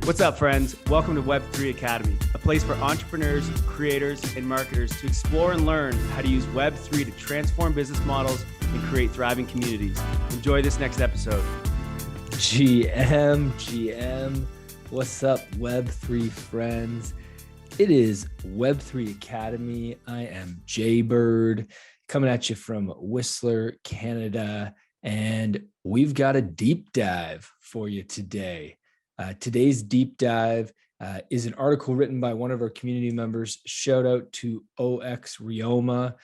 What's up, friends? Welcome to Web3 Academy, a place for entrepreneurs, creators, and marketers to explore and learn how to use Web3 to transform business models and create thriving communities. Enjoy this next episode. GM, what's up, Web3 friends? It is Web3 Academy. I am Jaybird, coming at you from Whistler, Canada, and we've got a deep dive for you today. Today's deep dive is an article written by one of our community members. Shout out to OX Ryoma.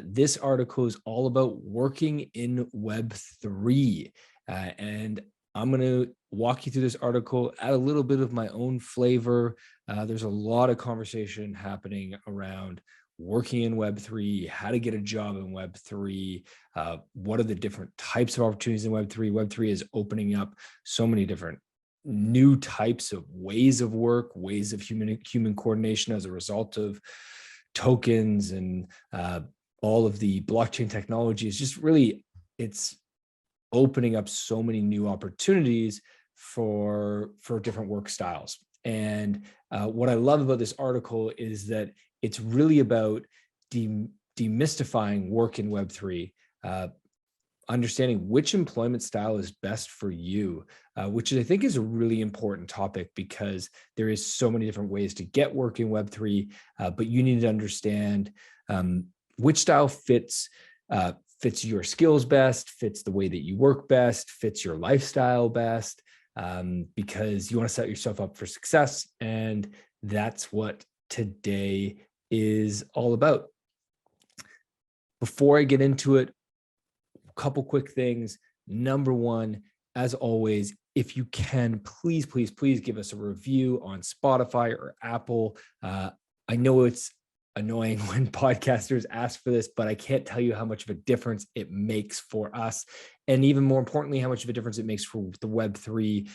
This article is all about working in Web3. And I'm going to walk you through this article, add a little bit of my own flavor. There's a lot of conversation happening around working in Web3, how to get a job in Web3, what are the different types of opportunities in Web3. Web3 is opening up so many different new types of ways of work, ways of human coordination as a result of tokens and all of the blockchain technology. Is just really, it's opening up so many new opportunities for different work styles. And what I love about this article is that it's really about demystifying work in Web3, understanding which employment style is best for you, which I think is a really important topic because there is so many different ways to get work in Web3, but you need to understand which style fits your skills best, fits the way that you work best, fits your lifestyle best, because you want to set yourself up for success. And that's what today is all about. Before I get into it, couple quick things. Number one, as always, if you can, please give us a review on Spotify or Apple. I know it's annoying when podcasters ask for this, but I can't tell you how much of a difference it makes for us. And even more importantly, how much of a difference it makes for the Web3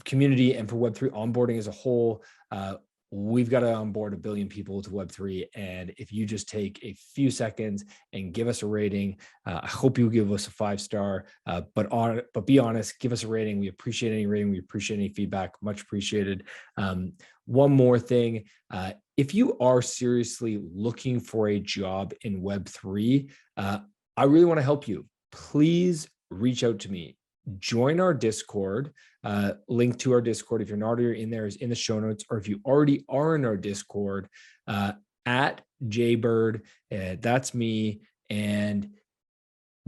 community and for Web3 onboarding as a whole. We've got to onboard 1 billion people to Web3. And if you just take a few seconds and give us a rating, I hope you'll give us a 5-star, but be honest, give us a rating. We appreciate any rating. We appreciate any feedback, much appreciated. One more thing, if you are seriously looking for a job in Web3, I really want to help you. Please reach out to me. Join our Discord. Link to our Discord, if you're not already in there, is in the show notes, or if you already are in our Discord, at Jaybird, that's me, and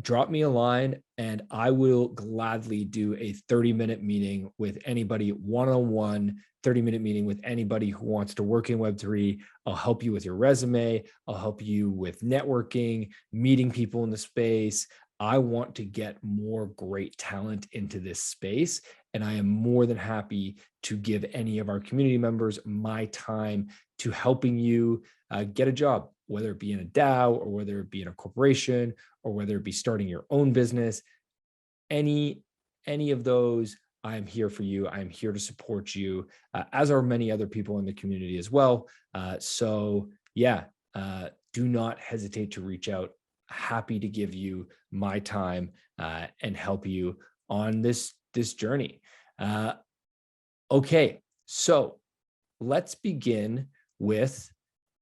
drop me a line and I will gladly do a 30-minute meeting with anybody, one-on-one 30-minute meeting with anybody who wants to work in Web3. I'll help you with your resume. I'll help you with networking, meeting people in the space. I want to get more great talent into this space, and I am more than happy to give any of our community members my time to helping you get a job, whether it be in a DAO or whether it be in a corporation or whether it be starting your own business. Any of those, I am here for you. I am here to support you, as are many other people in the community as well. So yeah, do not hesitate to reach out. Happy to give you my time and help you on this journey. Okay, so let's begin with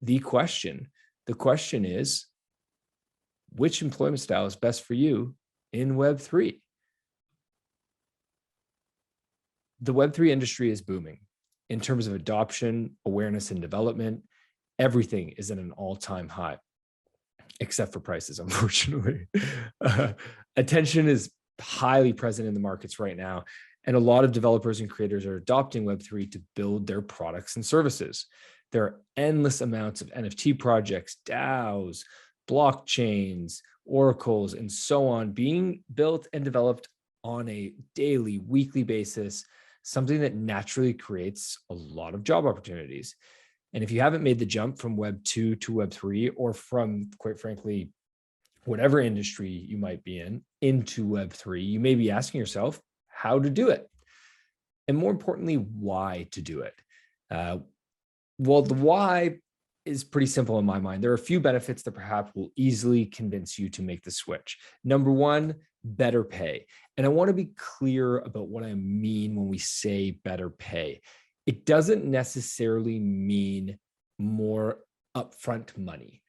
the question. The question is, which employment style is best for you in Web3? The Web3 industry is booming in terms of adoption, awareness, and development. Everything is at an all-time high, except for prices, unfortunately. Attention is highly present in the markets right now, and a lot of developers and creators are adopting Web3 to build their products and services. There are endless amounts of NFT projects, DAOs, blockchains, oracles, and so on being built and developed on a daily, weekly basis, something that naturally creates a lot of job opportunities. And if you haven't made the jump from Web 2 to Web 3, or from, quite frankly, whatever industry you might be in, into Web 3, you may be asking yourself how to do it. And more importantly, why to do it. Well, the why is pretty simple in my mind. There are a few benefits that perhaps will easily convince you to make the switch. Number one, better pay. And I want to be clear about what I mean when we say better pay. It doesn't necessarily mean more upfront money.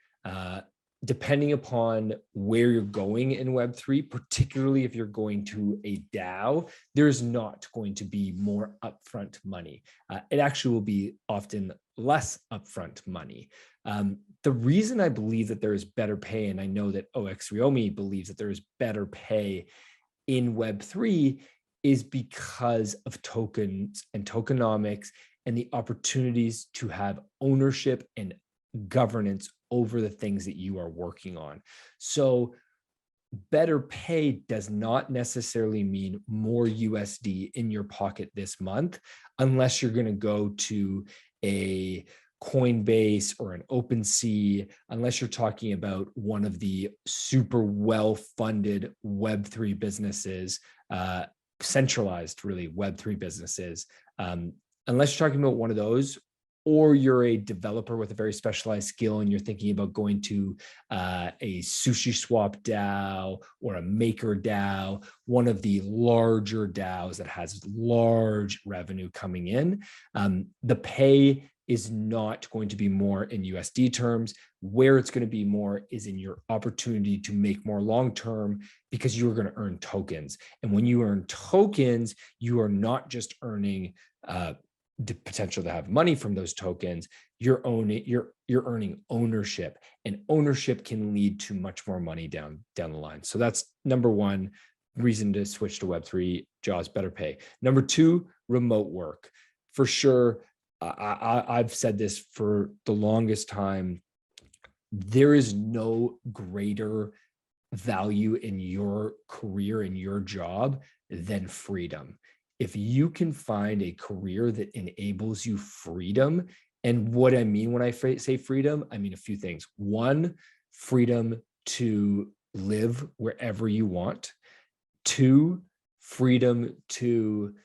Depending upon where you're going in Web3, particularly if you're going to a DAO, there's not going to be more upfront money. It actually will be often less upfront money. The reason I believe that there is better pay, and I know that Ryoma believes that there is better pay in Web3, is because of tokens and tokenomics and the opportunities to have ownership and governance over the things that you are working on. So better pay does not necessarily mean more USD in your pocket this month, unless you're going to go to a Coinbase or an OpenSea, unless you're talking about one of the super well-funded Web3 businesses, centralized really Web3 businesses, unless you're talking about one of those, or you're a developer with a very specialized skill and you're thinking about going to a sushi swap DAO or a maker DAO, one of the larger DAOs that has large revenue coming in, the pay is not going to be more in USD terms. Where it's going to be more is in your opportunity to make more long-term, because you are going to earn tokens. And when you earn tokens, you are not just earning the potential to have money from those tokens, you're earning ownership, and ownership can lead to much more money down the line. So that's number one reason to switch to Web3, Jaws, better pay. Number two, remote work. For sure, I've said this for the longest time, there is no greater value in your career, in your job, than freedom. If you can find a career that enables you freedom, and what I mean when I say freedom, I mean a few things. One, freedom to live wherever you want. Two, freedom to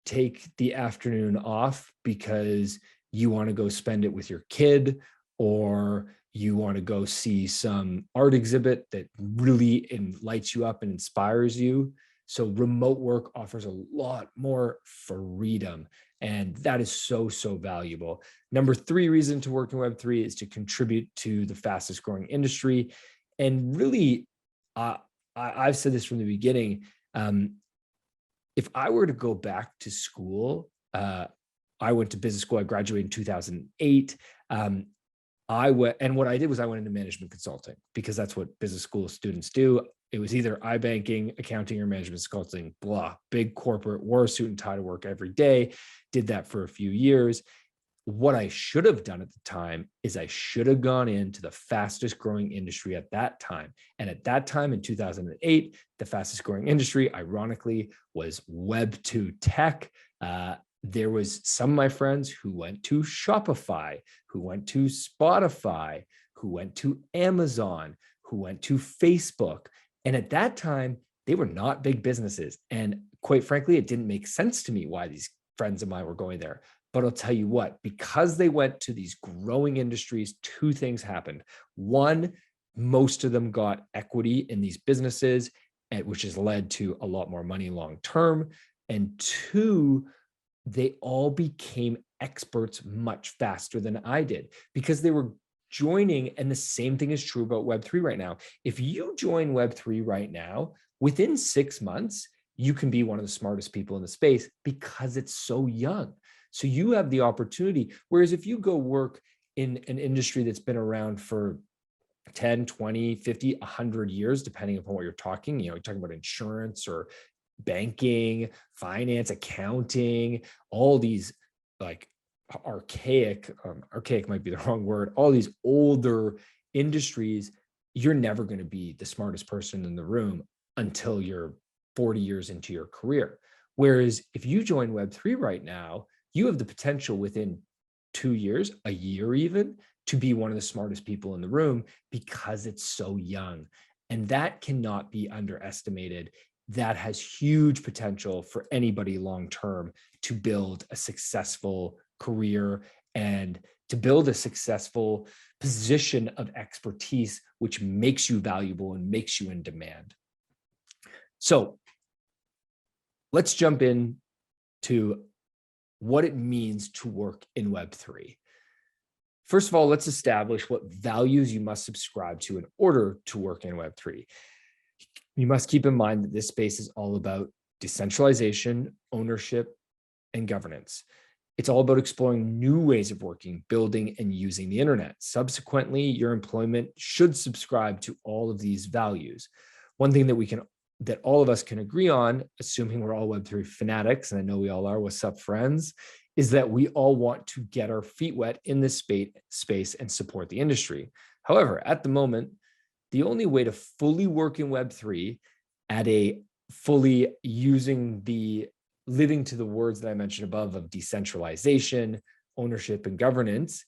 take the afternoon off because you want to go spend it with your kid, or you want to go see some art exhibit that really lights you up and inspires you. So remote work offers a lot more freedom, and that is so, so valuable. Number three reason to work in Web3 is to contribute to the fastest growing industry. And really, I've said this from the beginning, if I were to go back to school, I went to business school, I graduated in 2008. And what I did was I went into management consulting, because that's what business school students do. It was either iBanking, accounting, or management consulting, blah, big corporate, wore a suit and tie to work every day, did that for a few years. What I should have done at the time is I should have gone into the fastest growing industry at that time. And at that time in 2008, the fastest growing industry, ironically, was Web2 tech. There was some of my friends who went to Shopify, who went to Spotify, who went to Amazon, who went to Facebook. And at that time, they were not big businesses. And quite frankly, it didn't make sense to me why these friends of mine were going there. But I'll tell you what, because they went to these growing industries, two things happened. One, most of them got equity in these businesses, which has led to a lot more money long-term. And two, they all became experts much faster than I did, because they were joining. And the same thing is true about Web3 right now. If you join Web3 right now, within 6 months, you can be one of the smartest people in the space, because it's so young. So you have the opportunity. Whereas if you go work in an industry that's been around for 10, 20, 50, 100 years, depending upon what you're talking, you're talking about insurance or banking, finance, accounting, all these like archaic might be the wrong word, all these older industries, you're never going to be the smartest person in the room until you're 40 years into your career. Whereas if you join Web3 right now, you have the potential within 2 years, a year even, to be one of the smartest people in the room, because it's so young. And that cannot be underestimated. That has huge potential for anybody long-term to build a successful career and to build a successful position of expertise, which makes you valuable and makes you in demand. So let's jump in to what it means to work in Web3. First of all, let's establish what values you must subscribe to in order to work in Web3. You must keep in mind that this space is all about decentralization, ownership, and governance. It's all about exploring new ways of working, building, and using the internet. Subsequently, your employment should subscribe to all of these values. One thing that all of us can agree on, assuming we're all Web3 fanatics, and I know we all are, what's up, friends, is that we all want to get our feet wet in this space and support the industry. However, at the moment, the only way to fully work in Web3 at a fully living to the words that I mentioned above of decentralization, ownership, and governance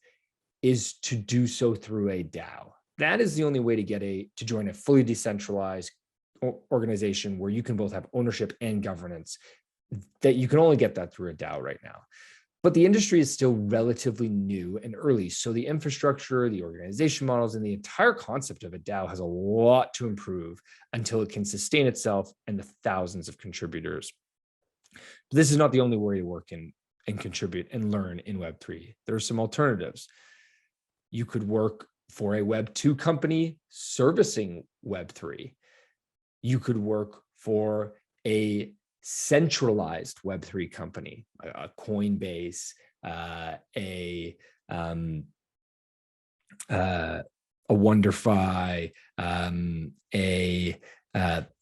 is to do so through a DAO. That is the only way to join a fully decentralized organization where you can both have ownership and governance. That you can only get that through a DAO right now. But the industry is still relatively new and early. So the infrastructure, the organization models, and the entire concept of a DAO has a lot to improve until it can sustain itself and the thousands of contributors. But this is not the only way to work and contribute and learn in Web3. There are some alternatives. You could work for a Web2 company servicing Web3. You could work for a centralized Web3 company, a Coinbase, a WonderFi,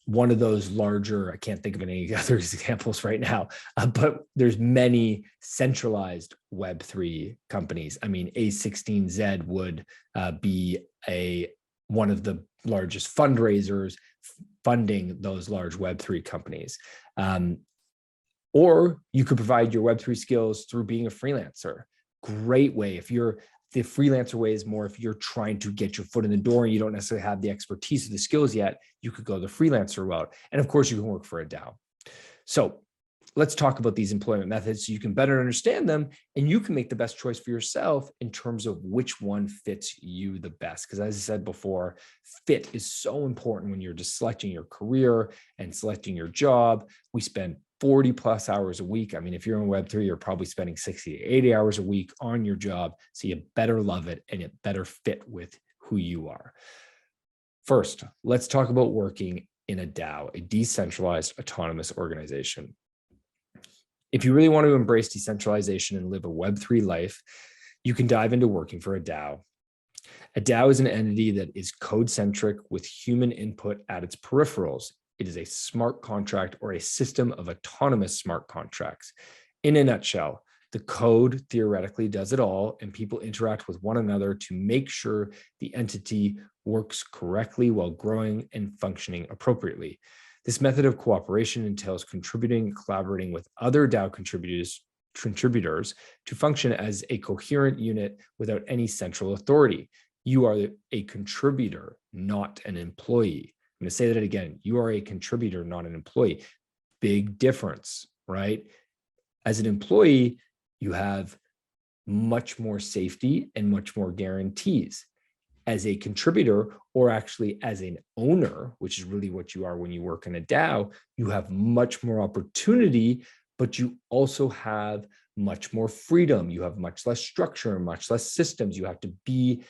one of those larger, I can't think of any other examples right now, but there's many centralized Web3 companies. I mean, A16Z would be one of the largest fundraisers funding those large Web3 companies. Or you could provide your Web3 skills through being a freelancer. Great way. The freelancer way is more if you're trying to get your foot in the door and you don't necessarily have the expertise or the skills yet, you could go the freelancer route. And of course, you can work for a DAO. So let's talk about these employment methods so you can better understand them and you can make the best choice for yourself in terms of which one fits you the best. Because as I said before, fit is so important when you're just selecting your career and selecting your job. We spend 40 plus hours a week. I mean, if you're in Web3, you're probably spending 60 to 80 hours a week on your job. So you better love it and it better fit with who you are. First, let's talk about working in a DAO, a decentralized autonomous organization. If you really want to embrace decentralization and live a Web3 life, you can dive into working for a DAO. A DAO is an entity that is code-centric with human input at its peripherals. It is a smart contract or a system of autonomous smart contracts. In a nutshell, the code theoretically does it all, and people interact with one another to make sure the entity works correctly while growing and functioning appropriately. This method of cooperation entails contributing and collaborating with other DAO contributors to function as a coherent unit without any central authority. You are a contributor, not an employee. I'm going to say that again. You are a contributor, not an employee. Big difference, right? As an employee, you have much more safety and much more guarantees. As a contributor, or actually as an owner, which is really what you are when you work in a DAO, you have much more opportunity, but you also have much more freedom. You have much less structure, much less systems. You have to be,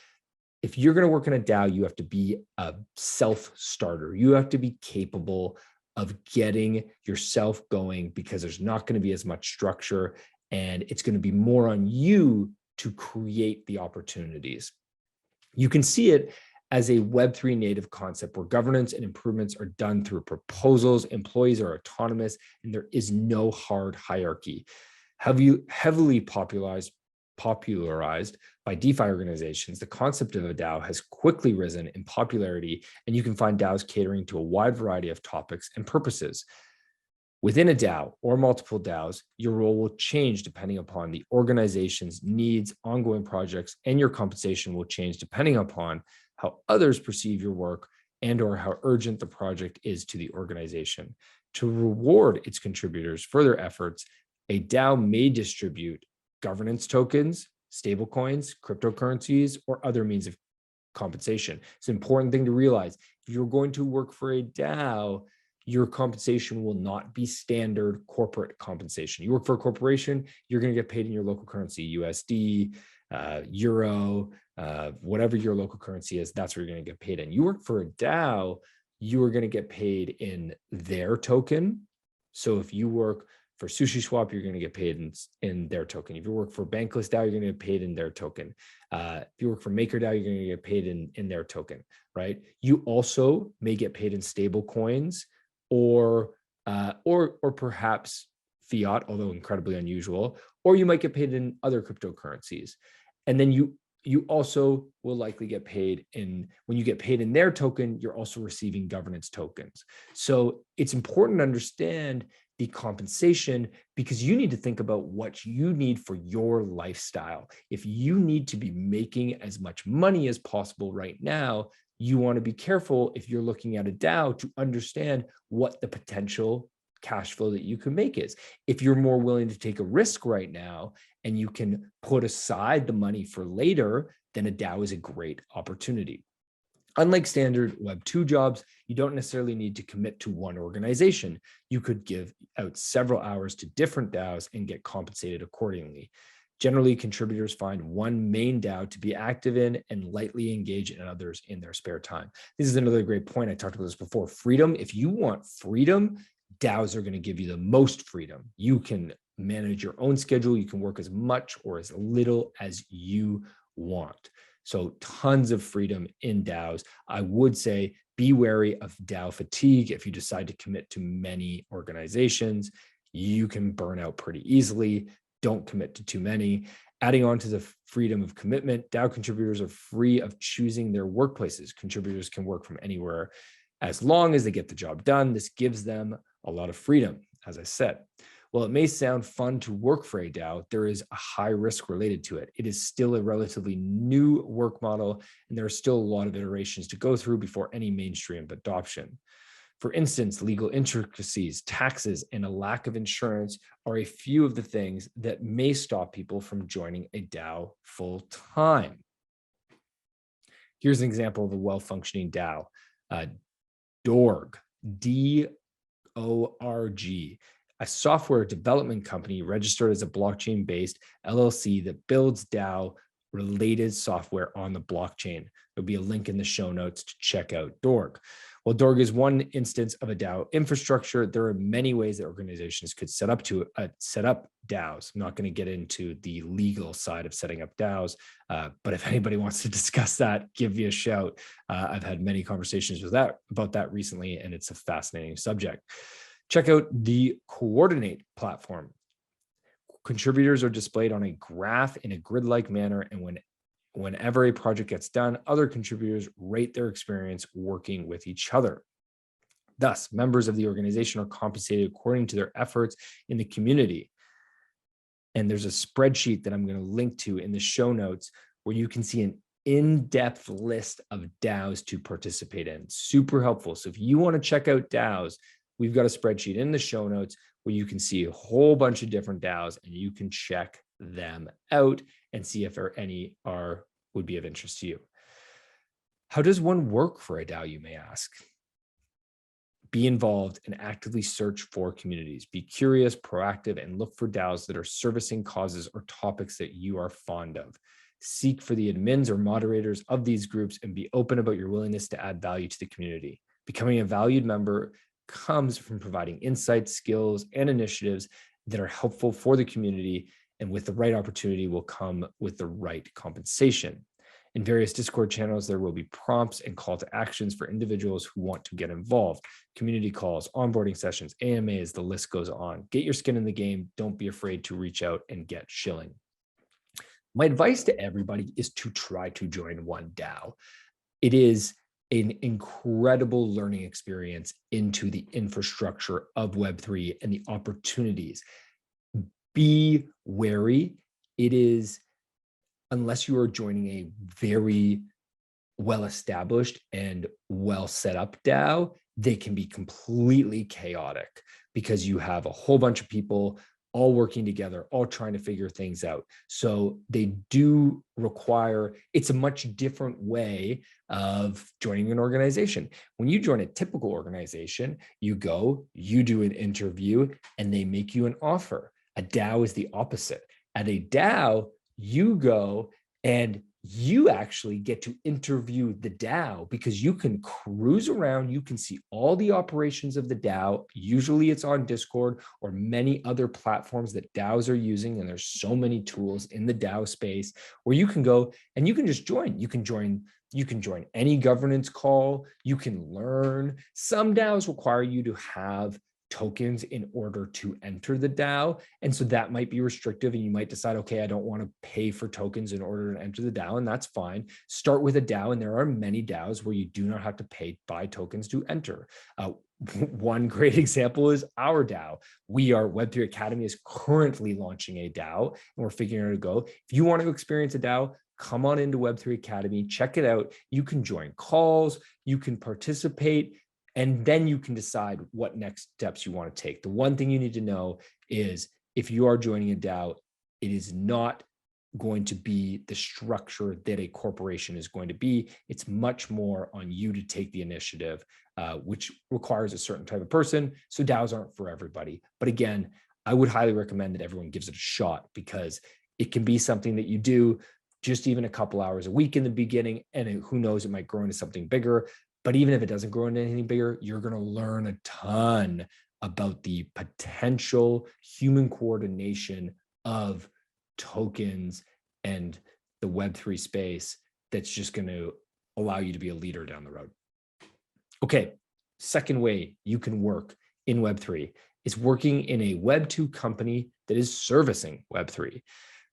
if you're going to work in a DAO, you have to be a self-starter. You have to be capable of getting yourself going because there's not going to be as much structure and it's going to be more on you to create the opportunities. You can see it as a Web3 native concept where governance and improvements are done through proposals, employees are autonomous, and there is no hard hierarchy. Heavily popularized by DeFi organizations, the concept of a DAO has quickly risen in popularity, and you can find DAOs catering to a wide variety of topics and purposes. Within a DAO or multiple DAOs, your role will change depending upon the organization's needs, ongoing projects, and your compensation will change depending upon how others perceive your work and/or how urgent the project is to the organization. To reward its contributors for their efforts, a DAO may distribute governance tokens, stablecoins, cryptocurrencies, or other means of compensation. It's an important thing to realize. If you're going to work for a DAO, your compensation will not be standard corporate compensation. You work for a corporation, you're going to get paid in your local currency, USD, Euro, whatever your local currency is, that's where you're going to get paid in. You work for a DAO, you are going to get paid in their token. So if you work for SushiSwap, you're going to get paid in their token. If you work for Bankless DAO, you're going to get paid in their token. If you work for MakerDAO, you're going to get paid in their token, right? You also may get paid in stable coins or perhaps fiat, although incredibly unusual, or you might get paid in other cryptocurrencies. And then you also will likely get paid when you get paid in their token, you're also receiving governance tokens. So it's important to understand the compensation, because you need to think about what you need for your lifestyle. If you need to be making as much money as possible right now, you want to be careful if you're looking at a DAO to understand what the potential cash flow that you can make is. If you're more willing to take a risk right now and you can put aside the money for later, then a DAO is a great opportunity. Unlike standard Web2 jobs, you don't necessarily need to commit to one organization. You could give out several hours to different DAOs and get compensated accordingly. Generally, contributors find one main DAO to be active in and lightly engage in others in their spare time. This is another great point. I talked about this before. Freedom. If you want freedom, DAOs are going to give you the most freedom. You can manage your own schedule. You can work as much or as little as you want. So tons of freedom in DAOs. I would say be wary of DAO fatigue. If you decide to commit to many organizations, you can burn out pretty easily. Don't commit to too many. Adding on to the freedom of commitment, DAO contributors are free of choosing their workplaces. Contributors can work from anywhere as long as they get the job done. This gives them a lot of freedom, as I said. While it may sound fun to work for a DAO, there is a high risk related to it. It is still a relatively new work model, and there are still a lot of iterations to go through before any mainstream adoption. For instance, legal intricacies, taxes, and a lack of insurance are a few of the things that may stop people from joining a DAO full time. Here's an example of a well-functioning DAO. DORG, D-O-R-G, a software development company registered as a blockchain-based LLC that builds DAO-related software on the blockchain. There'll be a link in the show notes to check out DORG. While DORG is one instance of a DAO infrastructure, there are many ways that organizations could set up DAOs. I'm not going to get into the legal side of setting up DAOs, but if anybody wants to discuss that, give me a shout. I've had many conversations about that recently, and it's a fascinating subject. Check out the Coordinate platform. Contributors are displayed on a graph in a grid-like manner, and whenever a project gets done, other contributors rate their experience working with each other. Thus, members of the organization are compensated according to their efforts in the community. And there's a spreadsheet that I'm going to link to in the show notes where you can see an in-depth list of DAOs to participate in. Super helpful. So if you want to check out DAOs, we've got a spreadsheet in the show notes where you can see a whole bunch of different DAOs and you can check them out and see if any would be of interest to you. How does one work for a DAO, you may ask? Be involved and actively search for communities. Be curious, proactive, and look for DAOs that are servicing causes or topics that you are fond of. Seek for the admins or moderators of these groups and be open about your willingness to add value to the community. Becoming a valued member comes from providing insights, skills, and initiatives that are helpful for the community, and with the right opportunity will come with the right compensation. In various Discord channels, there will be prompts and call to actions for individuals who want to get involved. Community calls, onboarding sessions, AMAs, the list goes on. Get your skin in the game. Don't be afraid to reach out and get shilling. My advice to everybody is to try to join one DAO. It is an incredible learning experience into the infrastructure of Web3 and the opportunities. Be wary. It is, unless you are joining a very well-established and well-set up DAO, they can be completely chaotic because you have a whole bunch of people all working together, all trying to figure things out. So they do require, it's a much different way of joining an organization. When you join a typical organization, you go, you do an interview, and they make you an offer. A DAO is the opposite. At a DAO, you go and you actually get to interview the DAO because you can cruise around, you can see all the operations of the DAO. Usually it's on Discord or many other platforms that DAOs are using, and there's so many tools in the DAO space where you can go and you can just join. You can join any governance call, you can learn. Some DAOs require you to have tokens in order to enter the DAO. And so that might be restrictive, and you might decide, okay, I don't want to pay for tokens in order to enter the DAO, and that's fine. Start with a DAO, and there are many DAOs where you do not have to buy tokens to enter. One great example is our DAO. Web3 Academy is currently launching a DAO, and we're figuring out to go. If you want to experience a DAO, come on into Web3 Academy, check it out. You can join calls, you can participate, and then you can decide what next steps you want to take. The one thing you need to know is if you are joining a DAO, it is not going to be the structure that a corporation is going to be. It's much more on you to take the initiative, which requires a certain type of person. So DAOs aren't for everybody. But again, I would highly recommend that everyone gives it a shot, because it can be something that you do just even a couple hours a week in the beginning, and who knows, it might grow into something bigger. But even if it doesn't grow into anything bigger, you're going to learn a ton about the potential human coordination of tokens and the Web3 space that's just going to allow you to be a leader down the road. Okay, second way you can work in Web3 is working in a Web2 company that is servicing Web3.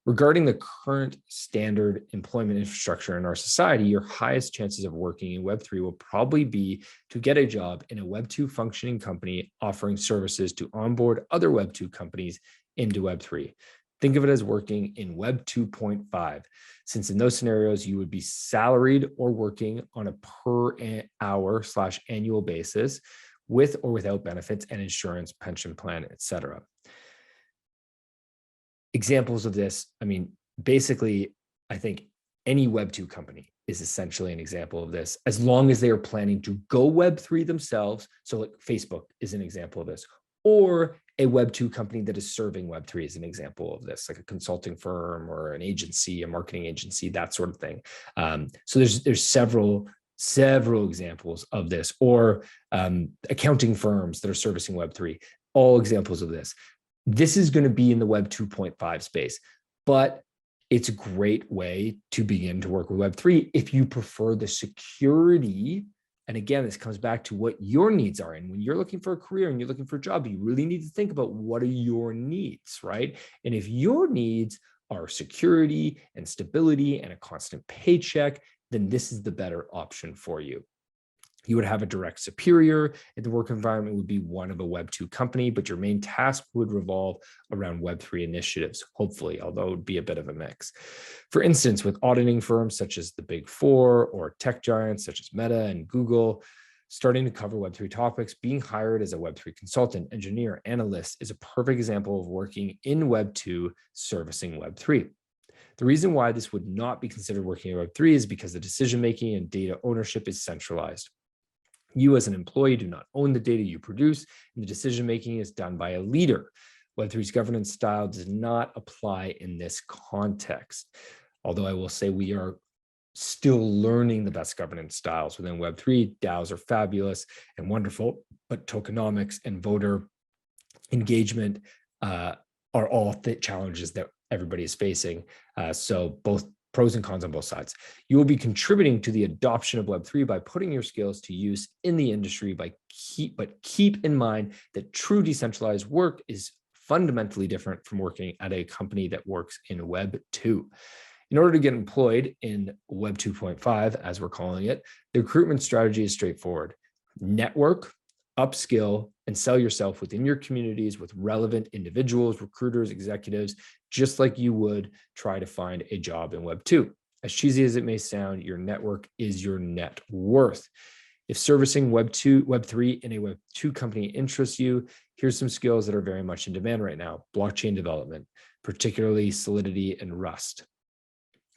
Regarding the current standard employment infrastructure in our society, your highest chances of working in Web3 will probably be to get a job in a Web2 functioning company offering services to onboard other Web2 companies into Web3. Think of it as working in Web 2.5, since in those scenarios, you would be salaried or working on a per hour / annual basis with or without benefits and insurance, pension plan, etc. Examples of this, I mean, basically, I think any Web2 company is essentially an example of this, as long as they are planning to go Web3 themselves. So like Facebook is an example of this, or a Web2 company that is serving Web3 is an example of this, like a consulting firm or an agency, a marketing agency, that sort of thing. So there's several examples of this, or accounting firms that are servicing Web3, all examples of this. This is going to be in the Web 2.5 space, but it's a great way to begin to work with Web3 if you prefer the security. And again, this comes back to what your needs are. And when you're looking for a career and you're looking for a job, you really need to think about what are your needs, right? And if your needs are security and stability and a constant paycheck, then this is the better option for you. You would have a direct superior, and the work environment would be one of a Web2 company, but your main task would revolve around Web3 initiatives, hopefully, although it would be a bit of a mix. For instance, with auditing firms such as the Big Four, or tech giants such as Meta and Google, starting to cover Web3 topics, being hired as a Web3 consultant, engineer, analyst is a perfect example of working in Web2 servicing Web3. The reason why this would not be considered working in Web3 is because the decision-making and data ownership is centralized. You as an employee do not own the data you produce, and the decision-making is done by a leader. Web3's governance style does not apply in this context. Although I will say we are still learning the best governance styles within Web3. DAOs are fabulous and wonderful, but tokenomics and voter engagement are all the challenges that everybody is facing. So both pros and cons on both sides. You will be contributing to the adoption of Web3 by putting your skills to use in the industry, but keep in mind that true decentralized work is fundamentally different from working at a company that works in Web 2. In order to get employed in Web 2.5, as we're calling it, the recruitment strategy is straightforward. Network, upskill, and sell yourself within your communities with relevant individuals, recruiters, executives, just like you would try to find a job in Web 2. As cheesy as it may sound, your network is your net worth. If servicing Web3 in a Web2 company interests you, here's some skills that are very much in demand right now. Blockchain development, particularly Solidity and Rust.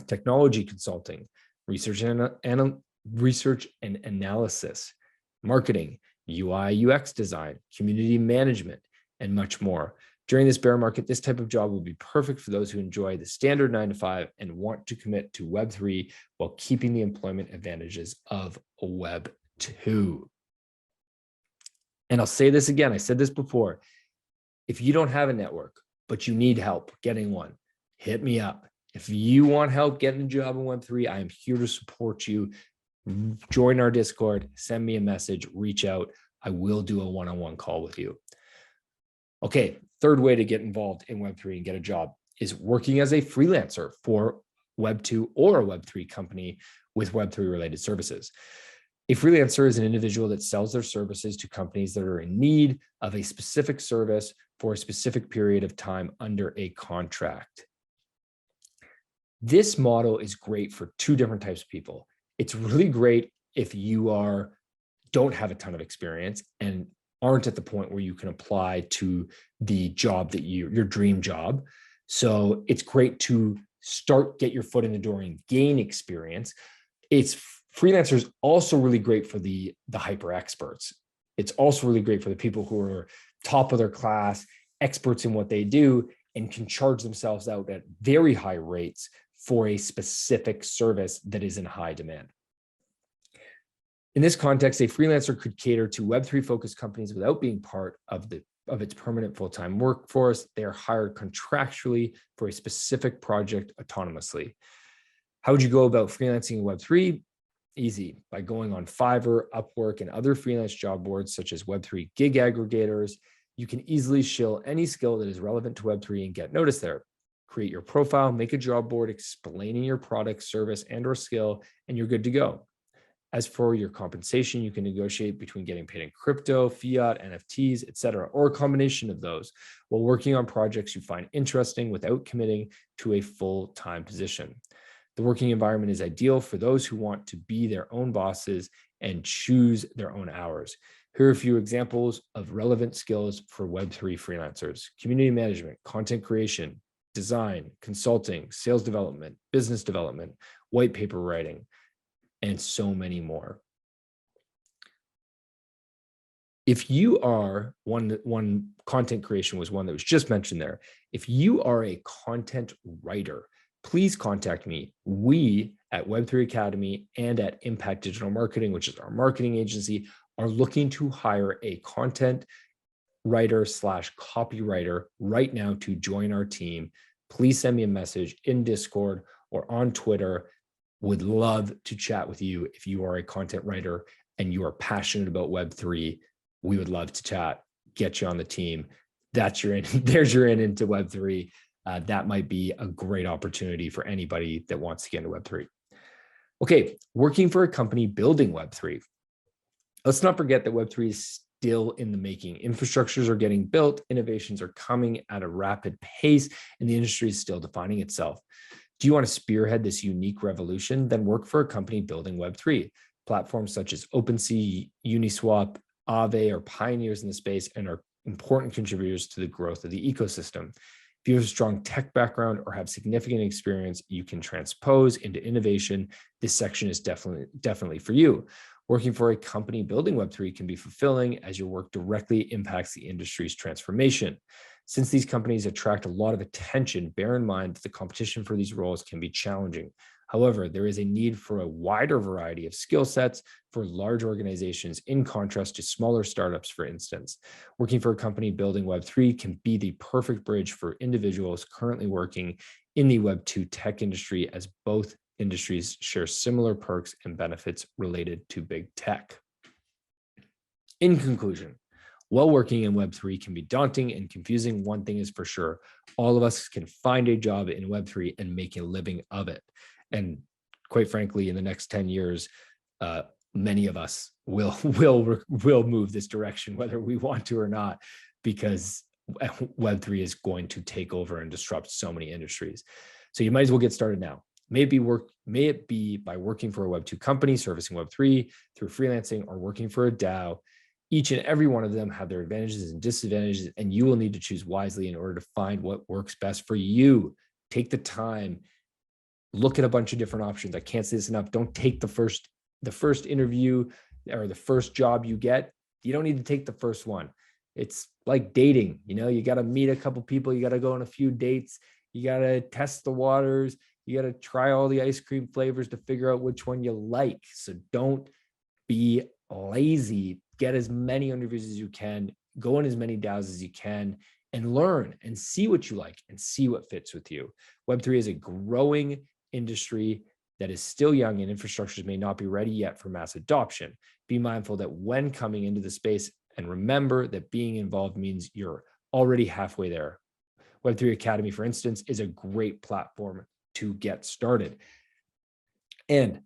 Technology consulting, research and analysis, marketing, UI, UX design, community management, and much more. During this bear market, this type of job will be perfect for those who enjoy the standard 9-to-5 and want to commit to Web3 while keeping the employment advantages of Web2. And I'll say this again, I said this before, if you don't have a network, but you need help getting one, hit me up. If you want help getting a job in Web3, I am here to support you. Join our Discord, send me a message, reach out. I will do a one-on-one call with you. Okay, third way to get involved in Web3 and get a job is working as a freelancer for Web2 or a Web3 company with Web3 related services. A freelancer is an individual that sells their services to companies that are in need of a specific service for a specific period of time under a contract. This model is great for two different types of people. It's really great if you don't have a ton of experience and aren't at the point where you can apply to the job that your dream job. So it's great to get your foot in the door and gain experience. Freelancers also really great for the hyper experts. It's also really great for the people who are top of their class, experts in what they do, and can charge themselves out at very high rates for a specific service that is in high demand. In this context, a freelancer could cater to Web3 focused companies without being part of its permanent full-time workforce. They are hired contractually for a specific project autonomously. How would you go about freelancing in Web3? Easy, by going on Fiverr, Upwork, and other freelance job boards such as Web3 gig aggregators. You can easily shill any skill that is relevant to Web3 and get noticed there. Create your profile, make a job board explaining your product, service, and/or skill, and you're good to go. As for your compensation, you can negotiate between getting paid in crypto, fiat, NFTs, etc., or a combination of those while working on projects you find interesting without committing to a full-time position. The working environment is ideal for those who want to be their own bosses and choose their own hours. Here are a few examples of relevant skills for Web3 freelancers: community management, content creation, design, consulting, sales development, business development, white paper writing, and so many more. If you are one content creation was one that was just mentioned there. If you are a content writer, please contact me. We at Web3 Academy and at Impact Digital Marketing, which is our marketing agency, are looking to hire a content writer / copywriter right now to join our team. Please send me a message in Discord or on Twitter. Would love to chat with you if you are a content writer and you are passionate about Web3. We would love to chat, get you on the team. That's your in. There's your in into Web3. That might be a great opportunity for anybody that wants to get into Web3. Okay, working for a company building Web3. Let's not forget that Web3 is still in the making. Infrastructures are getting built, innovations are coming at a rapid pace, and the industry is still defining itself. Do you want to spearhead this unique revolution? Then work for a company building Web3. Platforms such as OpenSea, Uniswap, Aave are pioneers in the space and are important contributors to the growth of the ecosystem. If you have a strong tech background or have significant experience you can transpose into innovation, this section is definitely for you. Working for a company building Web3 can be fulfilling as your work directly impacts the industry's transformation. Since these companies attract a lot of attention, bear in mind that the competition for these roles can be challenging. However, there is a need for a wider variety of skill sets for large organizations in contrast to smaller startups, for instance. Working for a company building Web3 can be the perfect bridge for individuals currently working in the Web2 tech industry, as both industries share similar perks and benefits related to big tech. In conclusion, while working in Web3 can be daunting and confusing, one thing is for sure: all of us can find a job in Web3 and make a living of it. And quite frankly, in the next 10 years, many of us will move this direction, whether we want to or not, because Web3 is going to take over and disrupt so many industries. So you might as well get started now. May it be by working for a Web2 company, servicing Web3 through freelancing, or working for a DAO. Each and every one of them have their advantages and disadvantages, and you will need to choose wisely in order to find what works best for you. Take the time, look at a bunch of different options. I can't say this enough. Don't take the first interview or the first job you get. You don't need to take the first one. It's like dating, you got to meet a couple people. You got to go on a few dates. You got to test the waters. You got to try all the ice cream flavors to figure out which one you like. So don't be lazy. Get as many interviews as you can, go on as many DAOs as you can, and learn and see what you like and see what fits with you. Web3 is a growing industry that is still young, and infrastructures may not be ready yet for mass adoption. Be mindful that when coming into the space, and remember that being involved means you're already halfway there. Web3 Academy, for instance, is a great platform to get started. And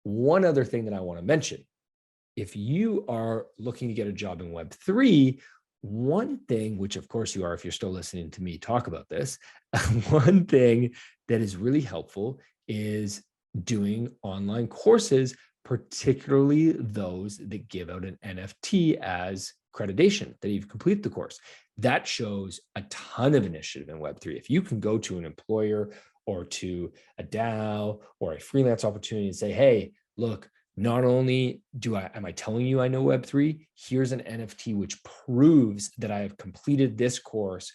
one other thing that I want to mention, if you are looking to get a job in Web3, one thing, which of course you are if you're still listening to me talk about this, one thing that is really helpful is doing online courses, particularly those that give out an NFT as accreditation that you've completed the course. That shows a ton of initiative in Web3. If you can go to an employer or to a DAO or a freelance opportunity and say, hey, look, not only am I telling you I know Web3, here's an NFT which proves that I have completed this course,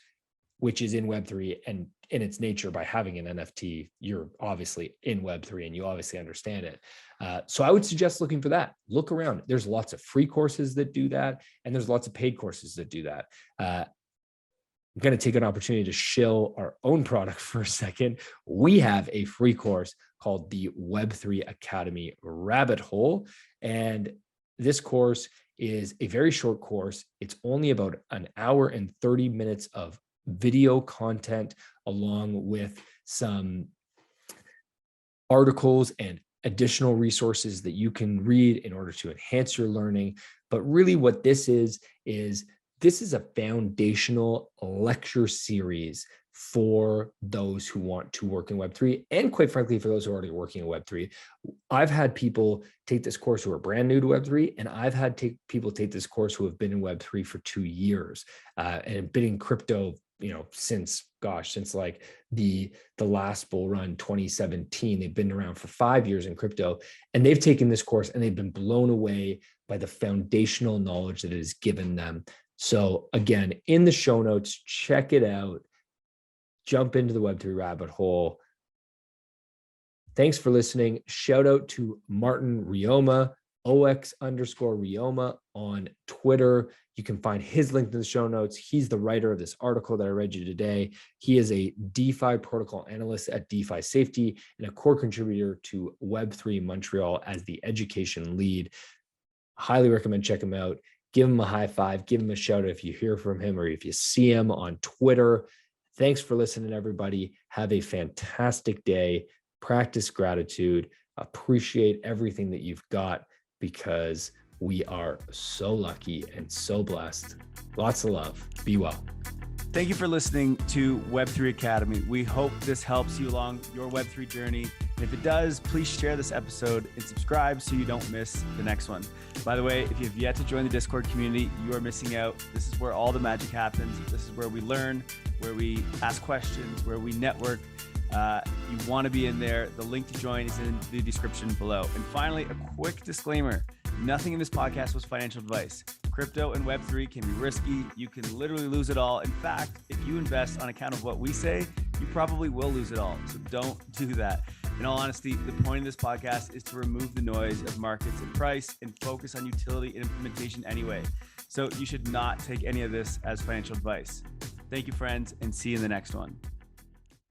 which is in Web3, and in its nature, by having an NFT, you're obviously in Web3 and you obviously understand it. So I would suggest looking for that. Look around. There's lots of free courses that do that, and there's lots of paid courses that do that. I'm going to take an opportunity to shill our own product for a second. We have a free course called the Web3 Academy Rabbit Hole. And this course is a very short course. It's only about an hour and 30 minutes of video content, along with some articles and additional resources that you can read in order to enhance your learning. But really what this is a foundational lecture series for those who want to work in Web3, and quite frankly, for those who are already working in Web3. I've had people take this course who are brand new to Web3, and I've had people take this course who have been in Web3 for 2 years and have been in crypto, since like the last bull run, 2017. They've been around for 5 years in crypto, and they've taken this course and they've been blown away by the foundational knowledge that it has given them. So again, in the show notes, check it out. Jump into the Web3 rabbit hole. Thanks for listening. Shout out to Martin Ryoma, OX_Ryoma on Twitter. You can find his link in the show notes. He's the writer of this article that I read you today. He is a DeFi protocol analyst at DeFi Safety and a core contributor to Web3 Montreal as the education lead. Highly recommend check him out. Give him a high five. Give him a shout out if you hear from him or if you see him on Twitter. Thanks for listening, everybody. Have a fantastic day. Practice gratitude. Appreciate everything that you've got, because we are so lucky and so blessed. Lots of love. Be well. Thank you for listening to Web3 Academy. We hope this helps you along your Web3 journey. And if it does, please share this episode and subscribe so you don't miss the next one. By the way, if you have yet to join the Discord community, you are missing out. This is where all the magic happens. This is where we learn, where we ask questions, where we network. You want to be in there. The link to join is in the description below. And finally, a quick disclaimer. Nothing in this podcast was financial advice. Crypto and Web3 can be risky. You can literally lose it all. In fact, if you invest on account of what we say, you probably will lose it all. So don't do that. In all honesty, the point of this podcast is to remove the noise of markets and price and focus on utility and implementation anyway. So you should not take any of this as financial advice. Thank you, friends, and see you in the next one.